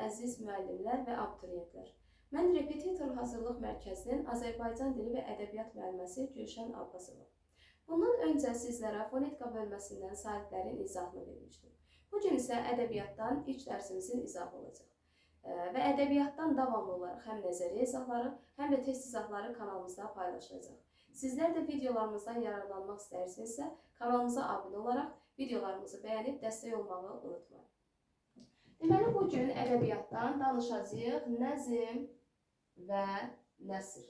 əziz müəllimlər və abituriyentlər. Mən Repetitor Hazırlıq Mərkəzinin Azərbaycan dili və ədəbiyyat müəlliməsi Gülşən Abbasova. Bundan öncə sizlərə fonetika bölməsindən sahiblərin izahını vermişdim. Bugün isə ədəbiyyatdan ilk dərsimizin izahı olacaq. Və ədəbiyyatdan davamlı olaraq həm nəzəriyyə izahları, həm də test izahları kanalımızda paylaşılacaq. Sizlər də videolarımızdan yararlanmaq istəyirsinizsə, kanalımıza abunə olaraq videolarımızı bəyənib dəstək olmağı unutmayın. Deməli, bugün ədəbiyyatdan danışacağıq nəzm və nəsr.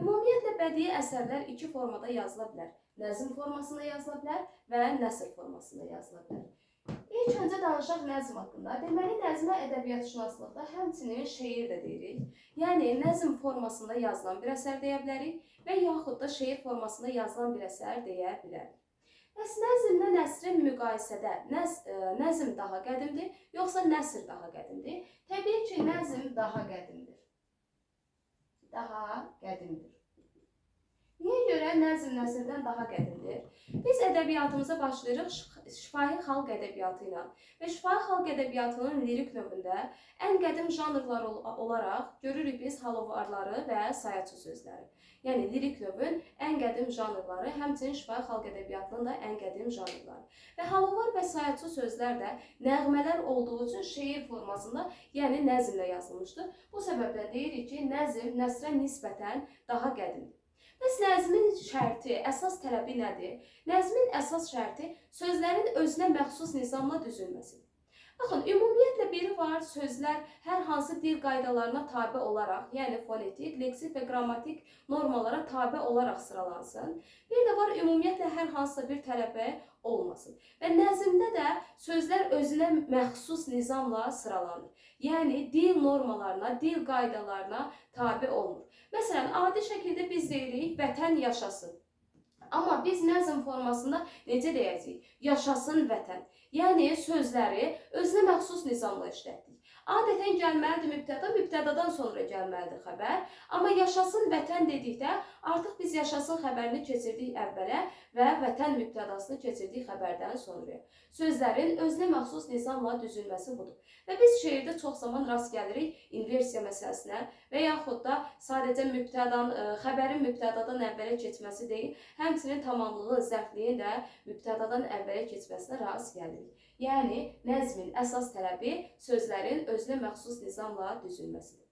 Ümumiyyətlə, bədii əsərlər iki formada yazıla bilər. Nəzm formasında yazıla bilər və nəsr formasında yazıla bilər. İlk öncə danışaq nəzm haqqında. Deməli, nəzmə ədəbiyyatşünaslıqda həmçinin şeir də deyirik. Yəni, nəzm formasında yazılan bir əsər deyə bilərik və yaxud da şeir formasında yazılan bir əsər deyə bilərik. Bəs nəzmlə nəsrin müqayisədə nəzm daha qədimdir, yoxsa nəsr daha qədimdir? Təbii ki, nəzm daha qədimdir. Niyə görə nəzm nəsrdən daha qədimdir? Biz ədəbiyyatımıza başlayırıq şifahi xalq ədəbiyyatı ilə və şifahi xalq ədəbiyyatının lirik növündə ən qədim janrlar olaraq görürük biz halovarları və sayaçı sözləri. Yəni, lirik növün ən qədim janrları, həmçinin şifahi xalq ədəbiyyatının da ən qədim janrları. Və halovar və sayaçı sözlər də nəğmələr olduğu üçün şeir formasında, yəni nəzmlə yazılmışdır. Bu səbəbdən deyirik ki, nəzm nəsrə nisbətən daha qədimdir. Bəs nəzmin şərti, əsas tələbi nədir? Nəzmin əsas şərti sözlərin özünə məxsus nizamla düzülməsidir. Baxın, ümumiyyətlə biri var, sözlər hər hansı dil qaydalarına tabi olaraq, yəni fonetik, leksik və qrammatik normalara tabi olaraq sıralansın. Bir də var, ümumiyyətlə hər hansısa bir tələbə olmasın. Və nəzmdə də sözlər özünə məxsus nizamla sıralanır. Yəni, dil normalarına, dil qaydalarına tabi olmur. Məsələn, adi şəkildə biz deyirik, vətən yaşasın. Amma biz nəzm formasında necə deyəcəyik? Yaşasın vətən. Yəni, sözləri özünə məxsus nizamla işlətdik. Adətən gəlməlidir mübtəda, mübtədadan sonra gəlməlidir xəbər. Amma yaşasın vətən dedikdə artıq biz yaşasın xəbərini keçirdik əvvələ və vətən mübtədasını keçirdik xəbərdən sonraya. Sözlərin özünə məxsus nizamla düzülməsi budur. Və biz şeirdə çox zaman rast gəlirik inversiya məsələsinə və yaxud da sadəcə xəbərin mübtədadan əvvələ keçməsi deyil, həmçinin tamamlığın, zərfliyin də mübtədadan əvvələ keçməsinə rast gəlirik. Yəni, nəzmin əsas tələbi sözlərin özünə məxsus nizamla düzülməsidir.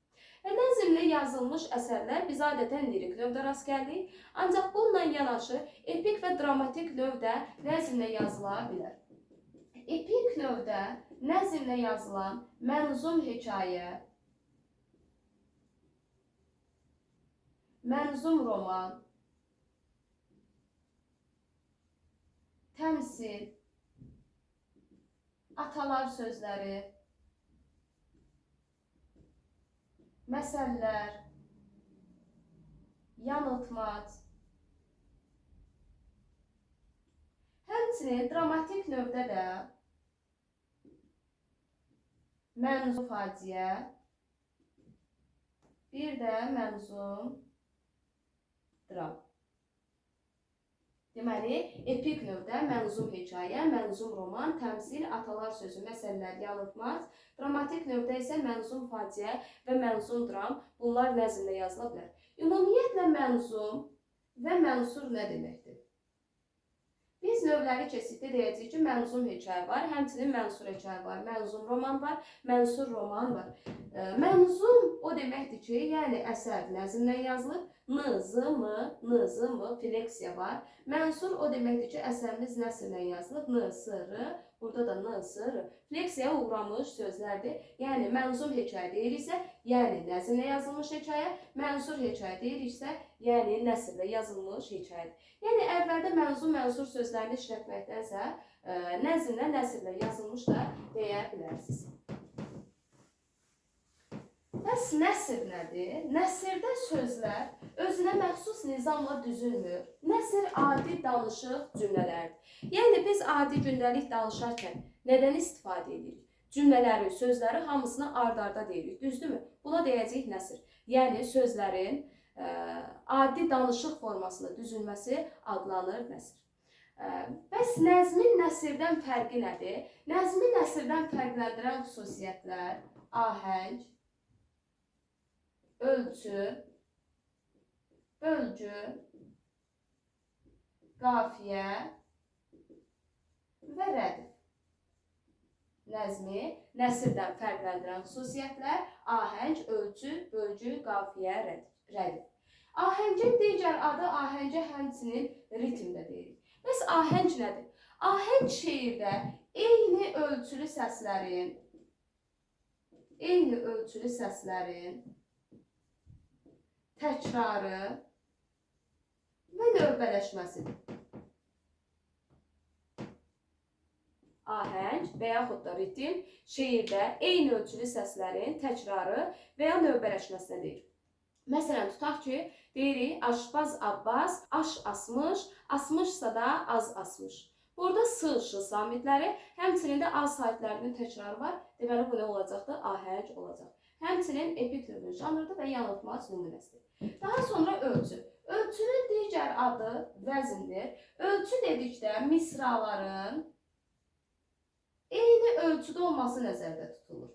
Və nəzmlə yazılmış əsərlər biz adətən lirik növdə rast gəlirik, ancaq bununla yanaşı epik və dramatik növdə nəzmlə yazıla bilər. Epik növdə nəzmlə yazılan mənzum hekayə, mənzum roman, təmsil, atalar sözləri, məsəllər, yanıltmac, həmçinin dramatik növdə də mənzum faciə, bir də mənzum dram. Deməli, epik növdə mənzum hekayə, mənzum roman, təmsil, atalar sözü, məsələlər, yanıltmac, dramatik növdə isə mənzum faciə və mənzum dram, bunlar nəzmlə yazıla bilər. Ümumiyyətlə, mənzum və mənsur nə deməkdir? Biz növləri keçdikdə deyəcəyik ki, mənzum hekayə var, həmçinin mənsur hekayə var, mənzum roman var, mənsur roman var. Mənzum o deməkdir ki, yəni əsər nəzmlə yazılır, nızımı, fleksiya var. Mənsur o deməkdir ki, əsərimiz nəsrlə yazılır, nısırı, burada da nısırı, fleksiyaya uğramış sözlərdir. Yəni, mənzum hekayə deyiriksə, yəni nəzmlə yazılmış hekayə, mənsur hekayə deyiriksə, yəni nəsrlə yazılmış hekayədir. Yəni, əvvəldə mənzum, mənsur sözlərini işlətməkdənsə, nəzmlə, nəsrlə yazılmış da deyə bilərsiniz. Bəs nəsr nədir? Nəsrdə sözlər özünə məxsus nizamla düzülmür. Nəsr adi danışıq cümlələrdir. Yəni, biz adi gündəlik danışarkən nədən istifadə edirik? Cümlələri, sözləri hamısını ard-arda deyirik, düzdürmü? Buna deyəcəyik nəsr. Yəni, sözlərin adi danışıq formasında düzülməsi adlanır nəsr. Bəs nəzmin nəsrdən fərqi nədir? Nəzmi nəsrdən fərqləndirən xüsusiyyətlər ahəng, ölçü, bölgü, qafiyə və rədif. Nəzmi nəsrdən fərqləndirən xüsusiyyətlər ahəng, ölçü, bölgü, qafiyə, rədif. Ahəngin digər adı ahəngə həmçinin ritm də deyirik. Bəs ahəng nədir? Ahəng şeirdə eyni ölçülü səslərin təkrarı və növbələşməsidir. Ahəng və yaxud da ritm şeirdə eyni ölçülü səslərin təkrarı və ya növbələşməsinə deyir. Məsələn, tutaq ki, deyirik, aşbaz Abbas aş asmış, asmışsa da az asmış. Burada s, ş samitləri, həmçinin də a saitlərinin təkrarı var. Deməli, bu nə olacaqdır? Ahəng olacaq. Həmçinin epik növün janrıdır və yanılmac nümunəsidir. Daha sonra ölçü. Ölçünün digər adı vəzindir. Ölçü dedikdə misraların eyni ölçüdə olması nəzərdə tutulur.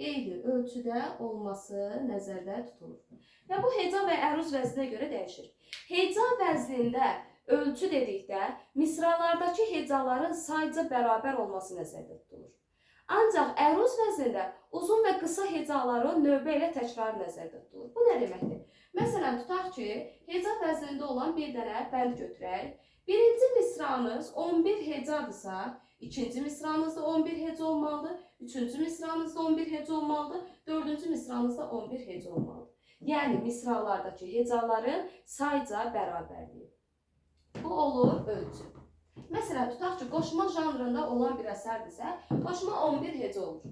Eyni ölçüdə olması nəzərdə tutulur. Və bu heca və əruz vəzninə görə dəyişir. Heca vəznində ölçü dedikdə misralardakı hecaların sayca bərabər olması nəzərdə tutulur. Ancaq əruz vəznində uzun və qısa hecaların növbə ilə təkrarı nəzərdə tutulur. Bu nə deməkdir? Məsələn, tutaq ki, heca vəznində olan bir dənə bənd götürək. Birinci misranız 11 hecadırsa, ikinci misranız da 11 heca olmalıdır, üçüncü misranız da 11 heca olmalıdır, dördüncü misranız da 11 heca olmalıdır. Yəni, misralardakı hecaların sayca bərabərliyi. Bu olur ölçü. Məsələn, tutaq ki, qoşma janrında olan bir əsərdirsə, qoşma 11 heca olur.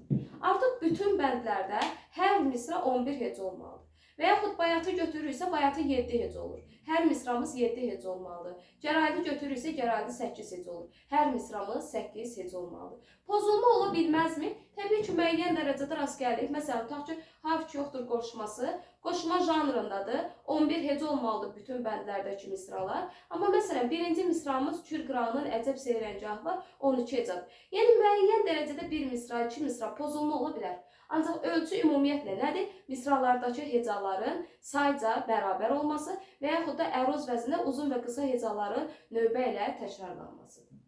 Artıq bütün bəndlərdə hər misra 11 heca olmalıdır. Və yaxud bayatı götürürsə, bayatı 7 heca olur. Hər misramız 7 heca olmalıdır. Gəraydı götürürsə, gəraydı 8 heca olur. Hər misramız 8 heca olmalıdır. Pozulma ola bilməzmi? Təbii ki, müəyyən dərəcədə rast gəldik. Məsələn, tutaq ki, hafif yoxdur qoşması. Qoşma janrındadır. 11 heca olmalıdır bütün bəndlərdəki misralar. Amma məsələn, birinci misramız Kür qırağının əcəb seyrəngahı var, 12 hecadır. Yəni, müəyyən dərəcədə bir misra, iki misra pozulma ola bilər. Ancaq ölçü ümumiyyətlə nədir? Misralardakı hecaların sayca bərabər olması və yaxud da əruz vəznində uzun və qısa hecaların növbə ilə təkrarlanmasıdır.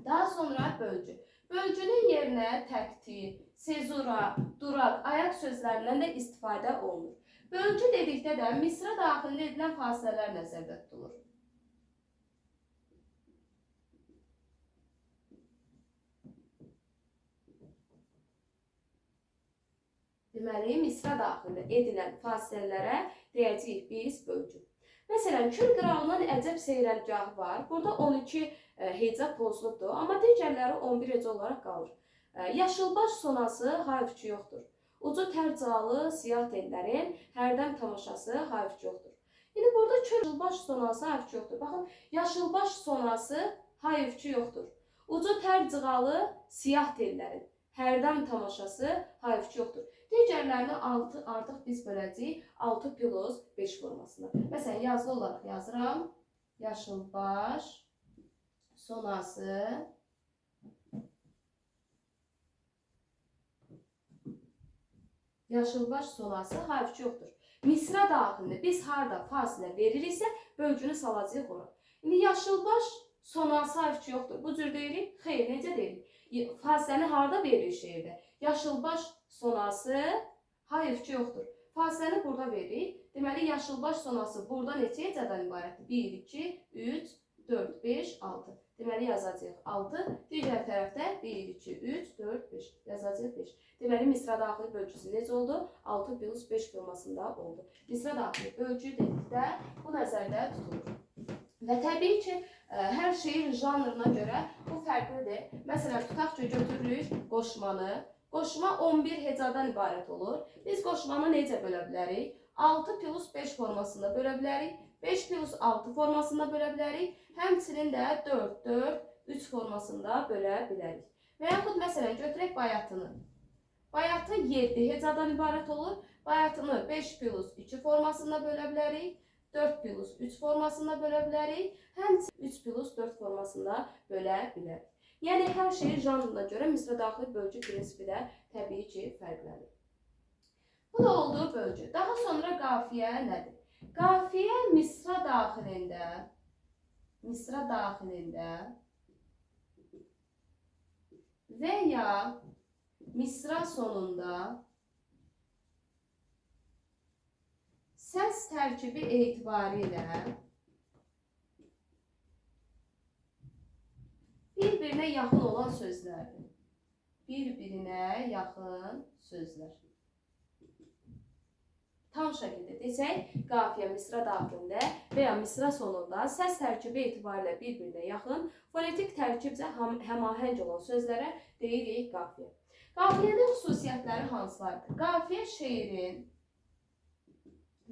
Daha sonra bölgü. Bölgünün yerinə təqdir, sezura, duraq, ayaq sözlərindən də istifadə olunur. Bölgü dedikdə də misra daxilində edilən fasilələr nəzərdə tutulur. Deməli, misra daxilində edilən fasilələrə deyəcəyik biz bölgü. Məsələn, Kür qırağının əcəb seyrəngahı var. Burada 12 heca pozulubdur, amma digərləri 11 heca olaraq qalır. Yaşılbaş sonası hayfçı yoxdur. Ucu tərcalı siyah tellərin hərdəm tamaşası hayfçı yoxdur. Yəni, burada Yaşılbaş sonası hayfçı yoxdur. Baxın, Yaşılbaş sonası hayfçı yoxdur. Ucu tərcalı siyah tellərin hərdəm tamaşası hayfçı yoxdur. Digərlərini artıq biz böləcəyik 6+5 formasına. Məsələn, yazılı olaraq yazıram. Yaşılbaş sonası hayfçı yoxdur. Misra daxilində biz harada fasilə veririksə, bölgünü salacağıq ora. İndi yaşılbaş sonası hayfçı yoxdur. Bu cür deyirik. Xeyr, necə deyirik? Fasiləni harada veririk şeirdə? Yaşılbaş sonası hayfçı yoxdur. Fasiləni burada veririk. Deməli, yaşılbaş sonası burada neçə hecadan ibarətdir? 1, 2, 3, 4, 5, 6. Deməli, yazacağıq 6. Digər tərəfdə 1, 2, 3, 4, 5. Yazacağıq 5. Deməli, misra daxili bölgüsü necə oldu? 6+5 formasında oldu. Misra daxili bölgü dedikdə bu nəzərdə tutulur. Və təbii ki, hər şeir janrına görə bu fərqlidir. Məsələn, tutaq ki, götürürük qoşmanı. Qoşma 11 hecadan ibarət olur. Biz qoşmanı necə bölə bilərik? 6+5 formasında bölə bilərik. 5+6 formasında bölə bilərik. Həmçinin də 4, 4, 3 formasında bölə bilərik. Və yaxud məsələn, götürək bayatını. Bayatı 7 hecadan ibarət olur. Bayatını 5+2 formasında bölə bilərik. 4 plus 3 formasında bölə bilərik, həm 3 plus 4 formasında bölə bilərik. Yəni hər şey janrına görə misra daxili bölgü prinsipi də təbii ki fərqlənir. Bu da oldu bölgü. Daha sonra qafiyə nədir? Qafiyə misra daxilində və ya misra sonunda səs tərkibi etibarilə bir-birinə yaxın olan sözlərdir. Bir-birinə yaxın sözlər. Tam şəkildə desək, qafiyə misra daxilində və ya misra sonunda səs tərkibi etibarilə bir-birinə yaxın, fonetik tərkibcə həmahəng olan sözlərə deyirik qafiyə. Qafiyənin xüsusiyyətləri hansılardır? Qafiyə şeirin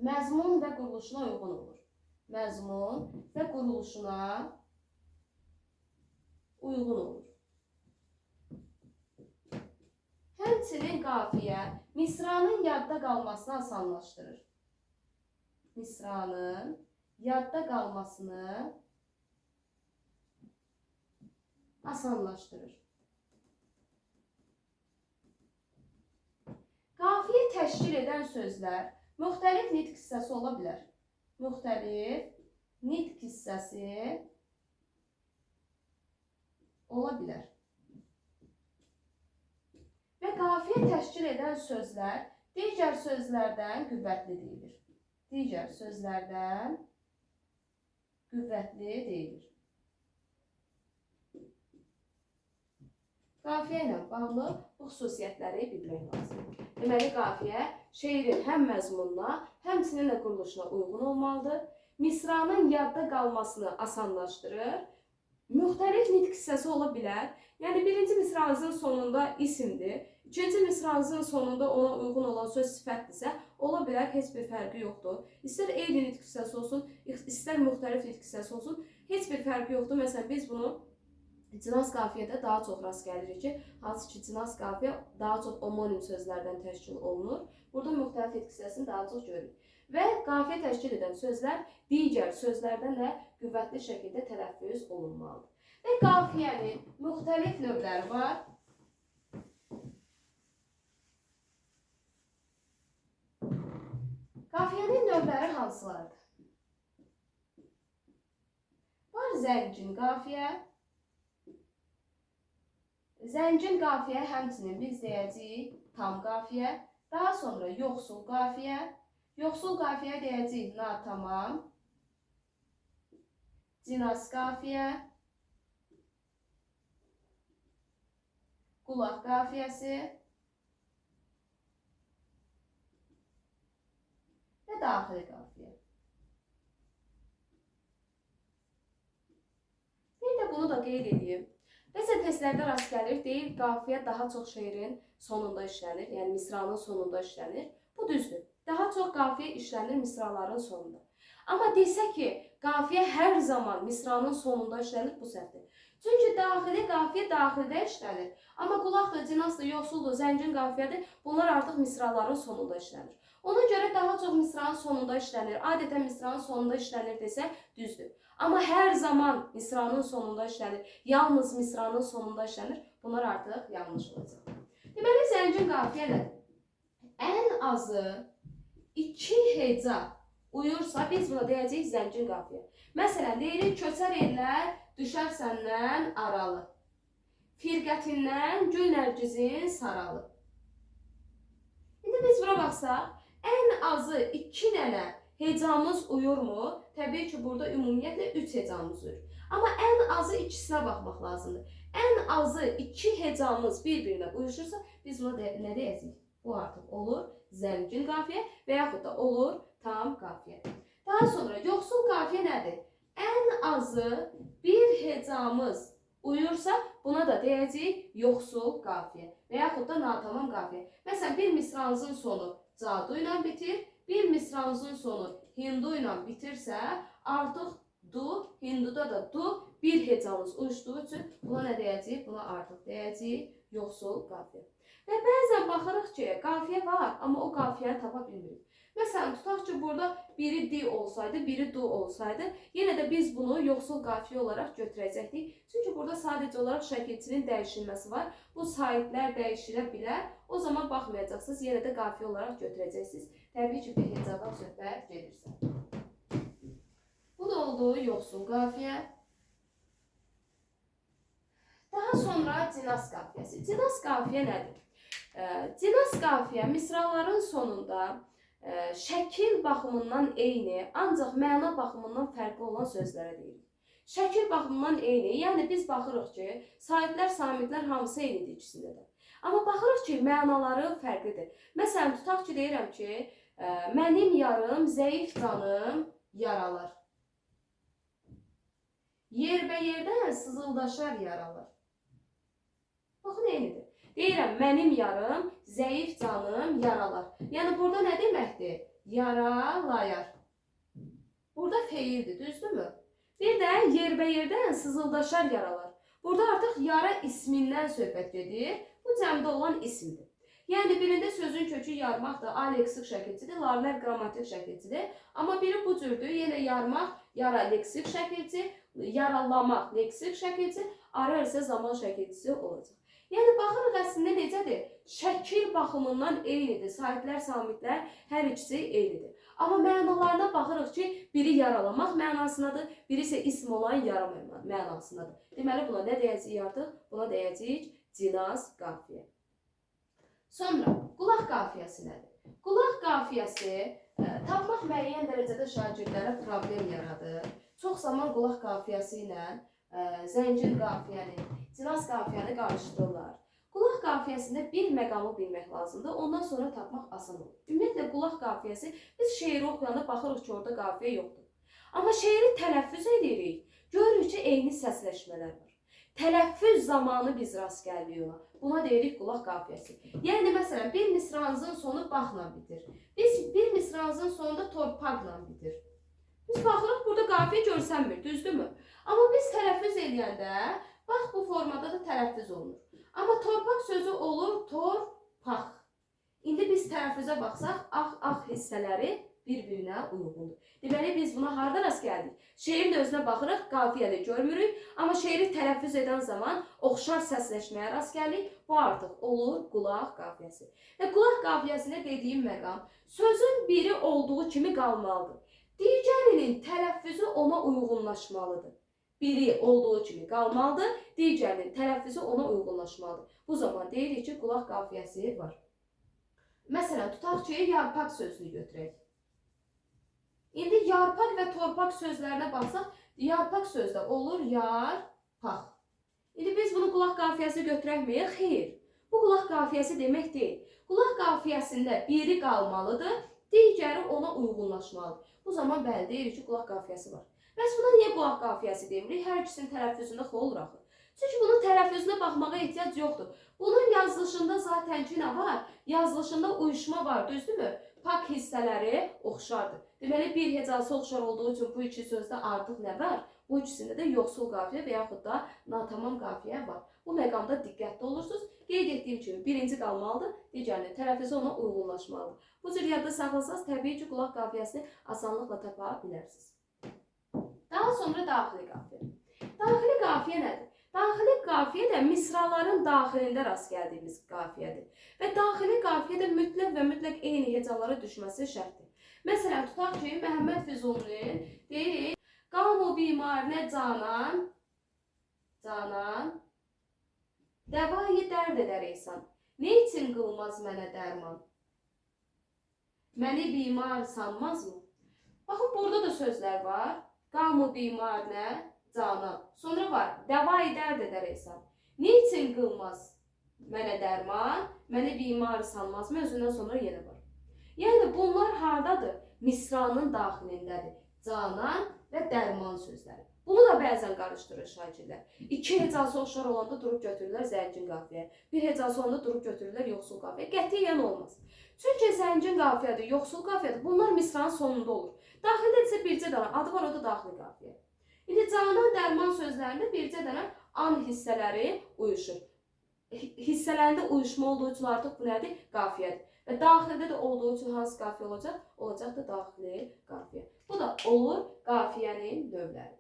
məzmun və quruluşuna uyğun olur. Məzmun və quruluşuna uyğun olur. Həmçinin qafiyə misranın yadda qalmasını asanlaşdırır. Misranın yadda qalmasını asanlaşdırır. Qafiyə təşkil edən sözlər müxtəlif nitq hissəsi ola bilər. Müxtəlif nitq hissəsi ola bilər. Və qafiyə təşkil edən sözlər digər sözlərdən qüvvətli deyilir. Digər sözlərdən qüvvətli deyilir. Qafiyə ilə bağlı bu xüsusiyyətləri bilmək lazımdır. Deməli, qafiyə şeirin həm məzmununa, həmçinin də quruluşuna uyğun olmalıdır. Misranın yadda qalmasını asanlaşdırır. Müxtəlif nitq hissəsi ola bilər. Yəni, birinci misranızın sonunda isimdir. İkinci misranızın sonunda ona uyğun olan söz sifətdirsə, ola bilər, heç bir fərqi yoxdur. İstər eyni nitq hissəsi olsun, istər müxtəlif nitq hissəsi olsun, heç bir fərqi yoxdur. Məsələn, biz bunu cinas qafiyədə daha çox rast gəlirik ki, hansı ki, cinas qafiyə daha çox homonim sözlərdən təşkil olunur. Burada müxtəlif nitq hissəsini daha çox görürük. Və qafiyə təşkil edən sözlər digər sözlərdən də qüvvətli şəkildə tələffüz olunmalıdır. Və qafiyənin müxtəlif növləri var. Qafiyənin növləri hansılardır? Var zəngin qafiyə. Zəngin qafiyə həmçinin biz deyəcəyik tam qafiyə. Daha sonra yoxsul qafiyə. Yoxsul qafiyə deyəcəyik natamam. Cinas qafiyə. Qulaq qafiyəsi. Və daxili qafiyə. Bir də bunu da qeyd edeyim. Bəzən testlərdə rast gəlir, deyir, qafiyə daha çox şeirin sonunda işlənir, yəni misranın sonunda işlənir. Bu düzdür. Daha çox qafiyə işlənir misraların sonunda. Amma desək ki, qafiyə hər zaman misranın sonunda işlənir, bu səhvdir. Çünki daxili qafiyə daxildə işlənir. Amma qulaqdır, cinasdır, yoxsuldur, zəngin qafiyədir, bunlar artıq misraların sonunda işlənir. Ona görə daha çox misranın sonunda işlənir. Adətən misranın sonunda işlənir desə düzdür. Amma hər zaman misranın sonunda işlənir, yalnız misranın sonunda işlənir, bunlar artıq yanlış olacaq. Deməli, zəngin qafiyə nədir? Ən azı 2 heca uyursa, biz buna deyəcəyik zəngin qafiyə. Məsələn, deyirik, köçər ellər düşər səndən aralı. Firqətindən gül nərgizin saralı. İndi biz buna baxsaq, ən azı 2 dənə hecamız uyurmu? Təbii ki, burada ümumiyyətlə 3 hecamız uyur. Amma ən azı ikisinə baxmaq lazımdır. Ən azı 2 hecamız bir-birinə uyuşursa, biz buna nə deyəcəyik? Bu artıq olur zəngin qafiyə və yaxud da olur tam qafiyə. Daha sonra yoxsul qafiyə nədir? Ən azı bir hecamız uyursa, buna da deyəcəyik yoxsul qafiyə və yaxud da natamam qafiyə. Məsələn, bir misranızın sonu cadu ilə bitir, bir misranızın sonu hindu ilə bitirsə, artıq du, hinduda da du bir hecanız uyuşduğu üçün buna nə deyəcəyik? Buna artıq deyəcəyik yoxsul qafiyə. Və bəzən baxırıq ki, qafiyə var, amma o qafiyəni tapa bilmirik. Məsələn, tutaq ki, burada biri di olsaydı, biri du olsaydı, yenə də biz bunu yoxsul qafiyə olaraq götürəcəkdik. Çünki burada sadəcə olaraq şəkilçinin dəyişilməsi var. Bu saitlər dəyişilə bilər. O zaman baxmayacaqsınız, yenə də qafiyə olaraq götürəcəksiniz. Təbii ki, bir hecadan söhbət gedirsə. Bu da oldu yoxsul qafiyə. Daha sonra cinas qafiyəsi. Cinas qafiyə nədir? Cinas qafiyə misraların sonunda şəkil baxımından eyni, ancaq məna baxımından fərqli olan sözlərə deyirik. Şəkil baxımından eyni, yəni biz baxırıq ki, saitlər, samitlər hamısı eynidir ikisində də. Amma baxırıq ki, mənaları fərqlidir. Məsələn, tutaq ki, deyirəm ki, mənim yarım, zəif canım yaralar. Yerbəyerdən sızıldaşar yaralar. Baxın, eynidir. Deyirəm, mənim yarım, zəif canım yaralar. Yəni, burada nə deməkdir? Yaralayar. Burada feildir, düzdürmü? Bir də yerbəyerdən sızıldaşar yaralar. Burada artıq yara ismindən söhbət gedir. Bu cəmdə olan isimdir. Yəni, birində sözün kökü yarmaq da aleksik şəkilçidir, larlər qrammatik şəkilçidir. Amma biri bu cürdür, yenə yarmaq, yara leksik şəkilçi, yaralamaq leksik şəkilçi, ara isə zaman şəkilçisi olacaq. Yəni, baxırıq əslində necədir? Şəkil baxımından eynidir. Saitlər, samitlər hər ikisi eynidir. Amma mənalarına baxırıq ki, biri yaralamaq mənasındadır, biri isə ism olan yara mənasındadır. Deməli, buna nə deyəcəyik artıq? Buna deyəcəyik cinas qafiyə. Sonra, qulaq qafiyəsi nədir? Qulaq qafiyəsi tapmaq müəyyən dərəcədə şagirdlərə problem yaradır. Çox zaman qulaq qafiyəsi ilə zəncir qafiyəni, cinas qafiyəni qarışdırırlar. Qulaq qafiyəsində bir məqamı bilmək lazımdır, ondan sonra tapmaq asan olur. Ümumiyyətlə, qulaq qafiyəsi, biz şeiri oxuyanda baxırıq ki, orada qafiyə yoxdur. Amma şeiri tələffüz edirik, görürük ki, eyni səsləşmələr var. Tələffüz zamanı biz rast gəldik ona. Buna deyirik qulaq qafiyəsi. Yəni, məsələn, bir misranızın sonu baxla bitir. Bir misranızın sonunda torpaqla bitir. Biz baxırıq, burada qafiyə görsənmir, düzdürmü? Amma biz tələffüz edəndə, bax, bu formada da tələffüz olunur. Amma torpaq sözü olur torpaq. İndi biz tələffüzə baxsaq, ax hissələri bir-birinə uyğundur. Deməli, biz buna harada rast gəldik? Şeirin özünə baxırıq, qafiyəni görmürük. Amma şeiri tələffüz edən zaman oxşar səsləşməyə rast gəlirik. Bu artıq olur qulaq qafiyəsi. Və qulaq qafiyəsində dediyim məqam, sözün biri olduğu kimi qalmalıdır. Digərinin tələffüzü ona uyğunlaşmalıdır. Biri olduğu kimi qalmalıdır, digərinin tələffüzü ona uyğunlaşmalıdır. Bu zaman deyirik ki, qulaq qafiyəsi var. Məsələn, tutaq ki, yarpaq sözünü götürək. İndi yarpaq və torpaq sözlərinə baxsaq, yarpaq sözdə olur yarpaq. İndi biz bunu qulaq qafiyəsi götürəkmi? Xeyr. Bu qulaq qafiyəsi demək deyil. Qulaq qafiyəsində biri qalmalıdır, digəri ona uyğunlaşmalıdır. Bu zaman bəli deyirik ki, qulaq qafiyəsi var. Bəs buna niyə qulaq qafiyəsi demirik? Hər ikisinin tələffüzündə xol olur axı. Çünki bunun tələffüzünə baxmağa ehtiyac yoxdur. Bunun yazılışında zaten ki nə var? Yazılışında uyuşma var, düzdürmü? Pak hissələri oxşardır. Deməli, bir hecası oxşar olduğu üçün bu iki sözdə artıq nə var? Bu ikisində də yoxsul qafiyə və yaxud da natamam qafiyə var. Bu məqamda diqqətli olursunuz. Qeyd etdiyim kimi birinci qalmalıdır, digərinin tələffüzü ona uyğunlaşmalıdır. Bu cür yadda saxlasanız, təbii ki, qulaq qafiyəsini asanlıqla tapa bilərsiniz. Daha sonra daxili qafiyə. Daxili qafiyə nədir? Daxili qafiyə də misraların daxilində rast gəldiyimiz qafiyədir. Və daxili qafiyə də mütləq və mütləq eyni hecalara düşməsi şərtdir. Məsələn, tutaq ki, Məhəmməd Füzulinin deyir, qamu bimarinə canan, dəvayı dərd edər insan. Ne için qılmaz mənə dərman? Məni bimar sanmaz mı? Baxın, burada da sözlər var. Qamu bimarinə canan. Sonra var, dəvayı dərd edər insan. Ne için qılmaz mənə dərman? Məni bimar sanmaz mı? Özündən sonra yenə var. Yəni, bunlar hardadır? Misranın daxilindədir. Canan və dərman sözləri. Bunu da bəzən qarışdırır şagirdlər. İki hecası oxşar olanda durub götürürlər zəncin qafiyə. Bir hecası olanda durub götürürlər yoxsul qafiyə. Qətiyyən olmaz. Çünki zəncin qafiyədir, yoxsul qafiyədir. Bunlar misranın sonunda olur. Daxildə isə bircə dana adı var, o da daxili qafiyə. İndi canan, dərman sözlərində bircə dənə an hissələri uyuşur. Hissələrində uyuşma olduğu üçün artıq bu nədir? Qafiyədir. Və daxildə də olduğu üçün hansı qafiyə olacaq? Olacaq da daxili qafiyə. Bu da olur qafiyənin növləri.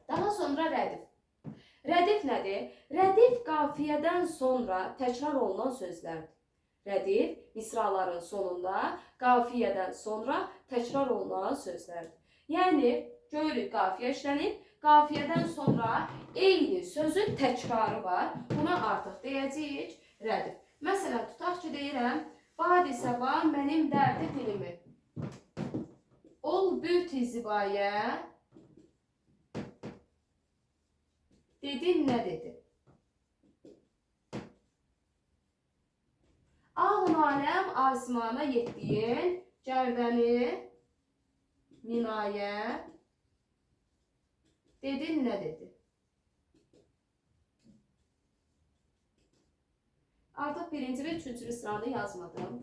Daha sonra rədif. Rədif nədir? Rədif qafiyədən sonra təkrar olunan sözlərdir. Rədif misraların sonunda qafiyədən sonra təkrar olunan sözlərdir. Yəni, görürük qafiyə işlənib, qafiyədən sonra eyni sözün təkrarı var. Buna artıq deyəcəyik rədif. Məsələn, tutaq ki, deyirəm, Badi səba mənim dərdi dilimi. Ol büt-i zibayə, dedin nə dedi? Ağın aləm asmana yetdiyin, gərdəni minayə, dedin nə dedi? Artıq birinci və üçüncü misranı yazmadım.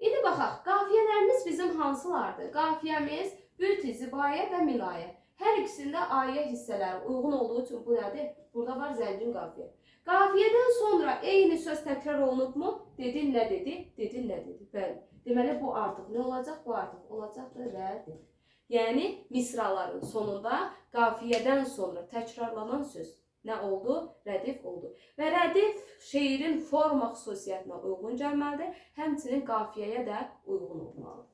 İndi baxaq, qafiyələrimiz bizim hansılardır? Qafiyəmiz büt-i zibayə və minayə. Hər ikisində ayə hissələri uyğun olduğu üçün bu nədir? Burada var zəngin qafiyə. Qafiyədən sonra eyni söz təkrar olunubmu? Dedin nə dedi? Dedin nə dedi? Bəli. Deməli, bu artıq nə olacaq? Bu artıq olacaqdır rədif. Yəni, misraların sonunda qafiyədən sonra təkrarlanan söz nə oldu? Rədif oldu. Və rədif şeirin forma xüsusiyyətinə uyğun gəlməlidir, həmçinin qafiyəyə də uyğun olmalıdır.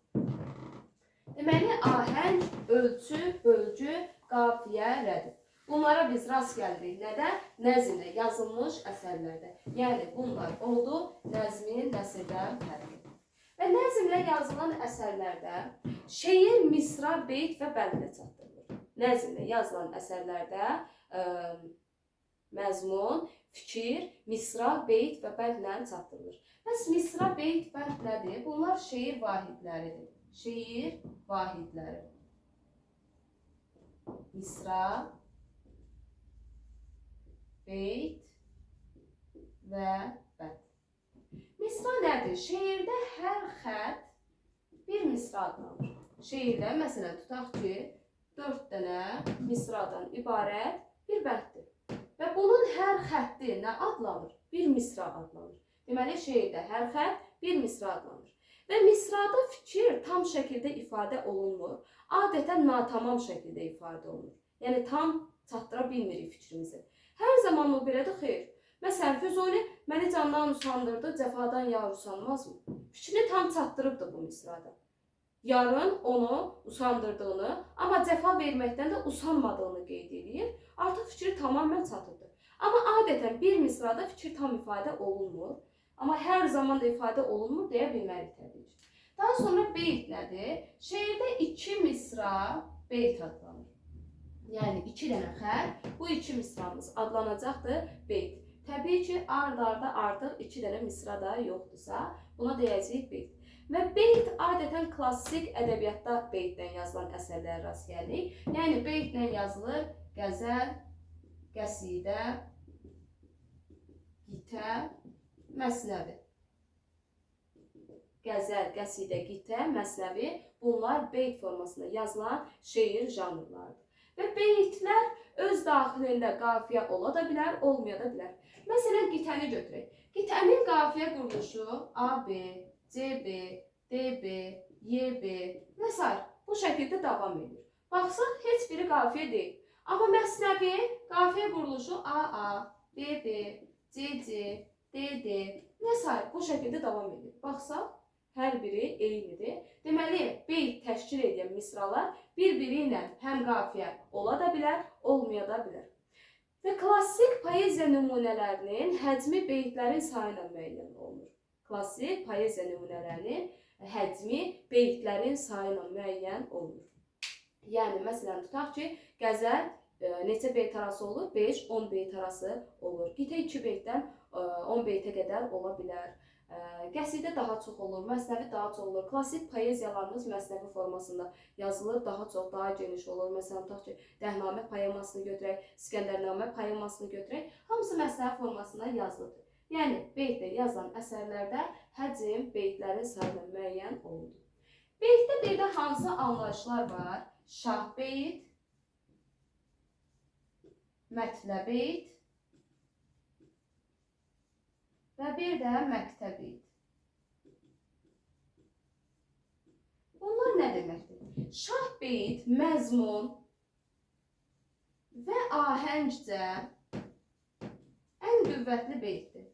Deməli, ahəng, ölçü, bölgü, qafiyə, rədif. Bunlara biz rast gəlirik nədə? Nəzmdə yazılmış əsərlərdə. Yəni, bunlar oldu nəzmin nəsrdən fərqi. Və nəzmlə yazılan əsərlərdə şeir, misra, beyt və bəndlə çatdırılır. Nəzmlə yazılan əsərlərdə məzmun, fikir, misra, beyt və bəndlə çatdırılır. Bəs misra, beyt, bənd nədir? Bunlar şeir vahidləridir. Şeir vahidləri. Misra, beyt və bənd. Misra nədir? Şeirdə hər xət bir misra adlanır. Şeirdə, məsələn, tutaq ki, 4 dənə misradan ibarət bir bənddir. Və bunun hər xətti nə adlanır? Bir misra adlanır. Deməli, şeirdə hər xətt bir misra adlanır. Və misrada fikir tam şəkildə ifadə olunmur. Adətən natamam şəkildə ifadə olunur. Yəni, tam çatdıra bilmirik fikrimizi. Hər zaman o belədir, xeyr. Məsələn, Füzuli məni candan usandırdı, cəfadan yar usanmazmı? Fikrini tam çatdırıbdır bu misrada. Yarın onu usandırdığını, amma cəfa verməkdən də usanmadığını qeyd edir. Artıq fikri tamamən çatıdır. Amma adətən bir misrada fikir tam ifadə olunmur. Amma hər zaman da ifadə olunmur deyə bilmərik təbii ki. Daha sonra beyt nədir? Şeirdə 2 misra beyt adlanır. Yəni 2 dənə xətt, bu 2 misramız adlanacaqdır beyt. Təbii ki, ard-arda artıq 2 dənə misra da yoxdursa, buna deyəcəyik beyt. Və beyt adətən klassik ədəbiyyatda beytdən yazılan əsərlərə rast gəlirik. Yəni, beytlə yazılır qəzəl, qəsidə, gitə, məsnəvi. Qəzəl, qəsidə, gitə, məsnəvi bunlar beyt formasında yazılan şeir janrlardır. Və beytlər öz daxilində qafiyə ola da bilər, olmaya da bilər. Məsələn, gitəni götürək. Gitənin qafiyə quruluşu AB, CB, DB, YB və s. bu şəkildə davam edir. Baxsaq, heç biri qafiyə deyil. Amma məsnəvi qafiyə quruluşu AA, BB, CC, DD və s. bu şəkildə davam edir. Baxsaq, hər biri eynidir. Deməli, beyt təşkil edən misralar bir-biri ilə həm qafiyə ola da bilər, olmaya da bilər. Və klassik poeziya nümunələrinin həcmi beytlərin sayına müəyyən olunur. Klassik poeziya nümunələrinin həcmi beytlərin sayına müəyyən olunur. Yəni, məsələn, tutaq ki, qəzəl neçə beyt arası olur? 5-10 beyt arası olur. Gitə 2 beytdən 10 beytə qədər ola bilər. Qəsidə daha çox olur, məsnəvi daha çox olur. Klassik poeziyalarımız məsnəvi formasında yazılır, daha çox, daha geniş olur. Məsələn, tutaq ki, Dəhnamə poemasını götürək, İskəndərnamə poemasını götürək, hamısı məsnəvi formasında yazılıdır. Yəni, beytlə yazılan əsərlərdə həcm beytlərin sayına müəyyən olunur. Beytdə bir də hansı anlayışlar var? Şah beyt, mətlə beyt və bir də məktə beyt. Bunlar nə deməkdir? Şah beyt məzmun və ahəngcə ən qüvvətli beytdir.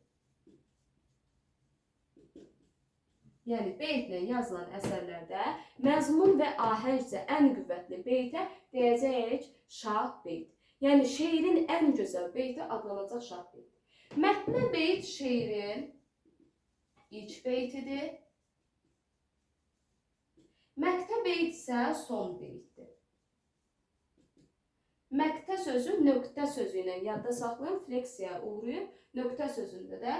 Yəni beytlə yazılan əsərlərdə məzmun və ahəngcə ən qüvvətli beytə deyəcəyik şah beyt. Yəni şeirin ən gözəl beyti adlanacaq şah beyt. Mətlə beyt şeirin ilk beytidir. Məktə beyt isə son beytdir. Məktə sözü nöqtə sözü ilə yadda saxlayın, fleksiyaya uğrayıb. Nöqtə sözündə də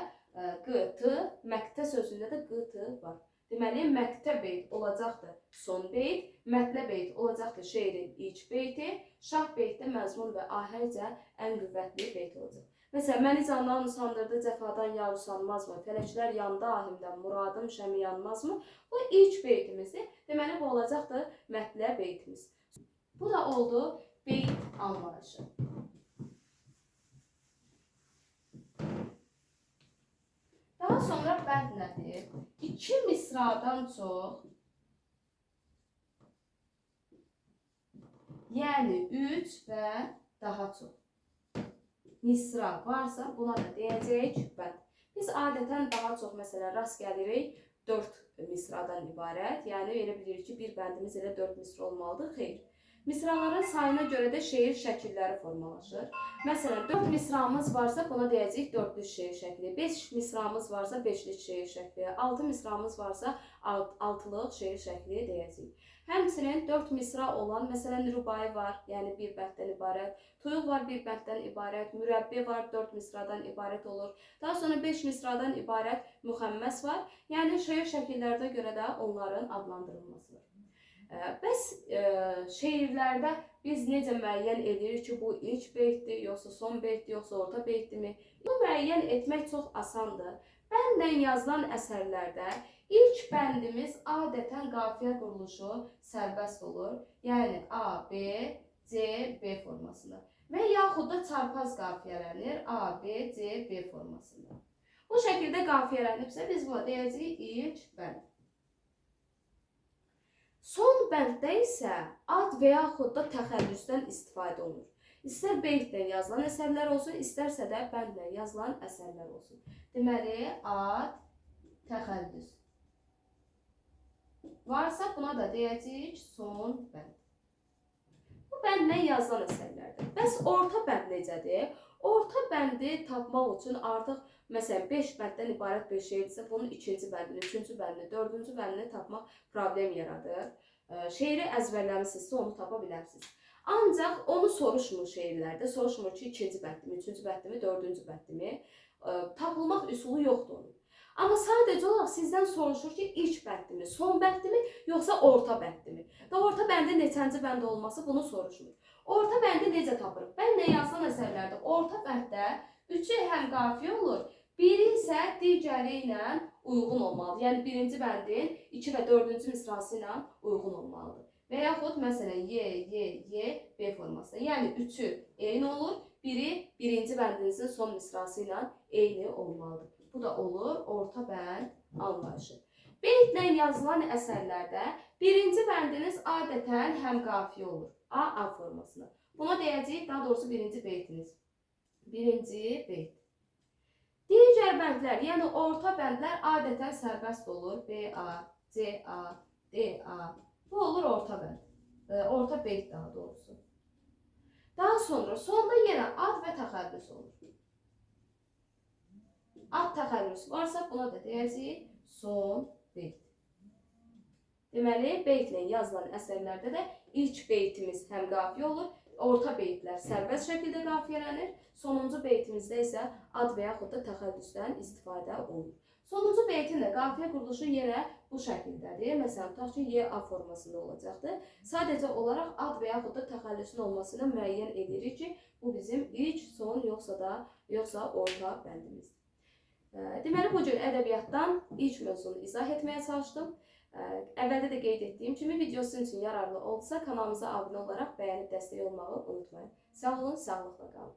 qıt, məktə sözündə də qıt var. Deməli, məktə beyt olacaqdır son beyt, mətlə beyt olacaqdır şeirin ilk beyti, şah beytdə məzmun və ahəngcə ən qüvvətli beyt olacaq. Məsələn, məni candan usandırdı, cəfadan yar usanmazmı? Fələklər yandı ahimdən, muradım şəmi yanmazmı? Bu ilk beytimizdir. Deməli, bu olacaqdır mətlə beytimiz. Bu da oldu beyt anlayışı. Daha sonra bənd nədir? İki misradan çox, yəni 3 və daha çox misra varsa buna da deyəcəyik bənd. Biz adətən daha çox məsələn rast gəlirik 4 misradan ibarət. Yəni elə bilirik ki, bir bəndimiz elə 4 misra olmalıdır. Xeyr. Misraların sayına görə də şeir şəkilləri formalaşır. Məsələn, 4 misramız varsa buna deyəcəyik 4'lük şeir şəkli. 5 misramız varsa 5'lik şeir şəkli. 6 misramız varsa 6'lıq şeir şəkli deyəcəyik. Həmçinin 4 misra olan, məsələn, rübai var, yəni bir bənddən ibarət. Tuyuq var, bir bənddən ibarət. Mürəbbi var, 4 misradan ibarət olur. Daha sonra 5 misradan ibarət müxəmməs var. Yəni şeir şəkillərdə görə də onların adlandırılması var. Bəs şeirlərdə biz necə müəyyən edirik ki, bu ilk beytdir, yoxsa son beytdir, yoxsa orta beytdirmi? Bunu müəyyən etmək çox asandır. Bəndlə yazılan əsərlərdə ilk bəndimiz adətən qafiyə quruluşu sərbəst olur. Yəni A, B, C, B formasında. Və yaxud da çarpaz qafiyələnir A, B, C, B formasında. Bu şəkildə qafiyələnibsə biz buna deyəcəyik ilk bənd. Son bənddə isə ad və yaxud da təxəllüsdən istifadə olunur. İstər beytlə yazılan əsərlər olsun, istərsə də bəndlə yazılan əsərlər olsun. Deməli, ad, təxəllüs varsa buna da deyəcəyik son bənd. Bu bəndlə yazılan əsərlərdir. Bəs orta bənd necədir? Orta bəndi tapmaq üçün artıq məsələn 5 bənddən ibarət bir şeirdirsə, bunun 2-ci bəndini, 3-cü bəndini, 4-cü bəndini tapmaq problem yaradır. Şeiri əzbərləmişsinizsə onu tapa bilərsiniz. Ancaq onu soruşmur şeirlərdə. Soruşmur ki, 2-ci bəndimi, 3-cü bəndimi, 4-cü bəndimi. Tapılmaq üsulu yoxdur onun. Amma sadəcə olaraq sizdən soruşur ki, ilk bəndimi, son bəndimi, yoxsa orta bəndimi? Və orta bəndə neçənci bənd olması bunu soruşmur. Orta bəndi necə tapırıq? Bəndlə yazılan əsərlərdə orta bənddə 3'ü həm qafiyə olur, biri isə digəri ilə uyğun olmalıdır. Yəni birinci bəndin 2 və 4-cü misrası ilə uyğun olmalıdır. Və yaxud məsələn Y, B formasında. Yəni 3'ü eyni olur, biri birinci bəndinizin son misrası ilə eyni olmalıdır. Bu da olur orta bənd anlayışı. Beytlə yazılan əsərlərdə birinci bəndiniz adətən həm qafiyə olur. A formasında. Buna deyəcəyik, daha doğrusu birinci beytiniz. Birinci beyt. Digər bəndlər, yəni orta bəndlər adətən sərbəst olur. B, A, C, A, D, A. Bu olur orta bənd. Orta beyt daha doğrusu. Daha sonra sonda yenə ad və təxəllüs olur. Ad təxəllüs varsa buna da deyəcəyik son beyt. Deməli, beytlə yazılan əsərlərdə də ilk beytimiz həm qafiyə olur, orta beytlər sərbəst şəkildə qafiyələnir, sonuncu beytimizdə isə ad və yaxud da təxəllüsdən istifadə olunur. Sonuncu beytin də qafiyə quruluşu yenə bu şəkildədir. Məsələn, tutaq ki, Y, A formasında olacaqdır. Sadəcə olaraq ad və yaxud da təxəllüsün olmasını müəyyən edirik ki, bu bizim ilk, son, yoxsa orta bəndimizdir. Deməli, bu gün ədəbiyyatdan ilk mövzunu izah etməyə çalışdım. Əvvəldə də qeyd etdiyim kimi video sizin üçün yararlı olsa kanalımıza abunə olaraq bəyənib dəstək olmağı unutmayın. Sağ olun, sağlıqla qalın.